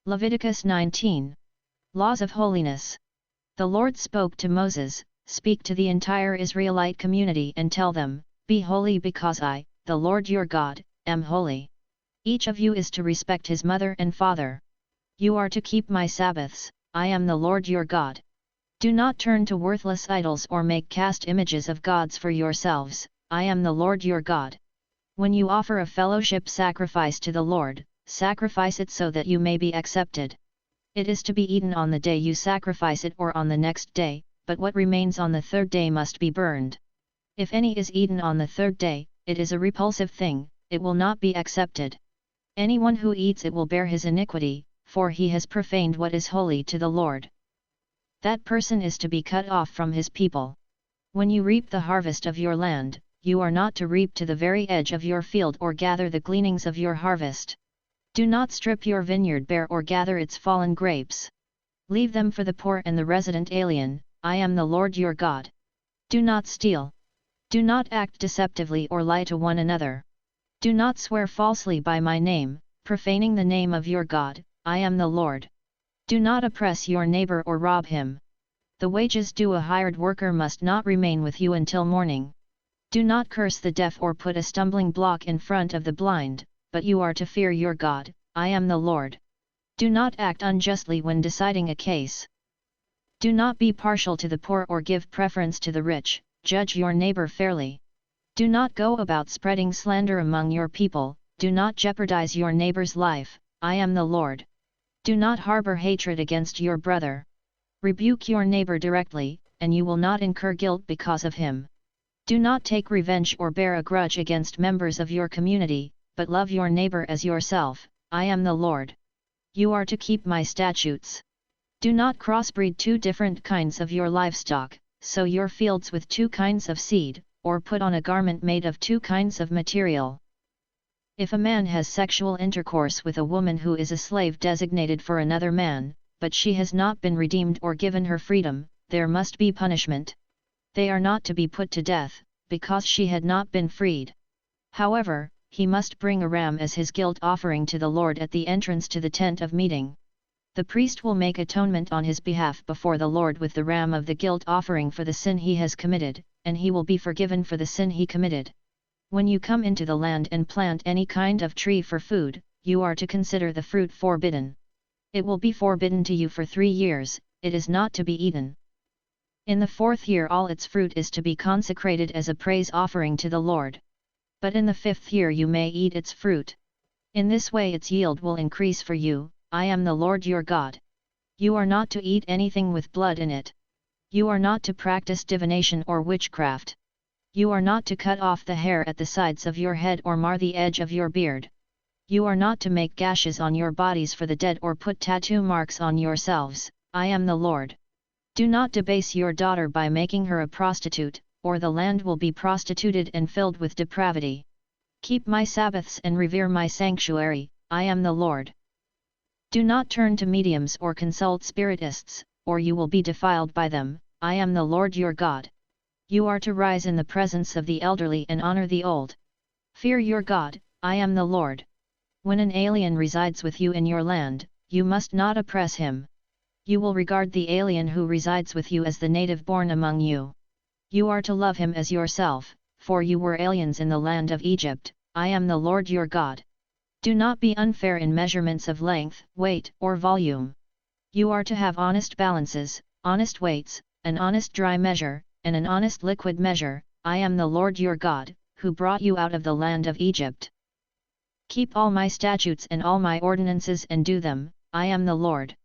Leviticus 19. Laws of Holiness. The Lord spoke to Moses, "Speak to the entire Israelite community and tell them, Be holy because I, the Lord your God, am holy. Each of you is to respect his mother and father. You are to keep my Sabbaths, I am the Lord your God. Do not turn to worthless idols or make cast images of gods for yourselves, I am the Lord your God. When you offer a fellowship sacrifice to the Lord, sacrifice it so that you may be accepted. It is to be eaten on the day you sacrifice it or on the next day, but what remains on the third day must be burned. If any is eaten on the third day, it is a repulsive thing, it will not be accepted. Anyone who eats it will bear his iniquity, for he has profaned what is holy to the Lord. That person is to be cut off from his people. When you reap the harvest of your land, you are not to reap to the very edge of your field or gather the gleanings of your harvest. Do not strip your vineyard bare or gather its fallen grapes. Leave them for the poor and the resident alien, I am the Lord your God. Do not steal. Do not act deceptively or lie to one another. Do not swear falsely by my name, profaning the name of your God, I am the Lord. Do not oppress your neighbor or rob him. The wages due a hired worker must not remain with you until morning. Do not curse the deaf or put a stumbling block in front of the blind, but you are to fear your God, I am the Lord. Do not act unjustly when deciding a case. Do not be partial to the poor or give preference to the rich, judge your neighbor fairly. Do not go about spreading slander among your people, do not jeopardize your neighbor's life, I am the Lord. Do not harbor hatred against your brother. Rebuke your neighbor directly, and you will not incur guilt because of him. Do not take revenge or bear a grudge against members of your community, but love your neighbor as yourself, I am the Lord. You are to keep my statutes. Do not crossbreed two different kinds of your livestock, sow your fields with two kinds of seed, or put on a garment made of two kinds of material. If a man has sexual intercourse with a woman who is a slave designated for another man, but she has not been redeemed or given her freedom, there must be punishment. They are not to be put to death, because she had not been freed. However, he must bring a ram as his guilt offering to the Lord at the entrance to the tent of meeting. The priest will make atonement on his behalf before the Lord with the ram of the guilt offering for the sin he has committed, and he will be forgiven for the sin he committed. When you come into the land and plant any kind of tree for food, you are to consider the fruit forbidden. It will be forbidden to you for 3 years, it is not to be eaten. In the 4th year all its fruit is to be consecrated as a praise offering to the Lord. But in the 5th year you may eat its fruit. In this way its yield will increase for you, I am the Lord your God. You are not to eat anything with blood in it. You are not to practice divination or witchcraft. You are not to cut off the hair at the sides of your head or mar the edge of your beard. You are not to make gashes on your bodies for the dead or put tattoo marks on yourselves, I am the Lord. Do not debase your daughter by making her a prostitute, or the land will be prostituted and filled with depravity. Keep my Sabbaths and revere my sanctuary, I am the Lord. Do not turn to mediums or consult spiritists, or you will be defiled by them, I am the Lord your God. You are to rise in the presence of the elderly and honor the old. Fear your God, I am the Lord. When an alien resides with you in your land, you must not oppress him. You will regard the alien who resides with you as the native born among you. You are to love him as yourself, for you were aliens in the land of Egypt, I am the Lord your God. Do not be unfair in measurements of length, weight, or volume. You are to have honest balances, honest weights, an honest dry measure, and an honest liquid measure, I am the Lord your God, who brought you out of the land of Egypt. Keep all my statutes and all my ordinances and do them, I am the Lord.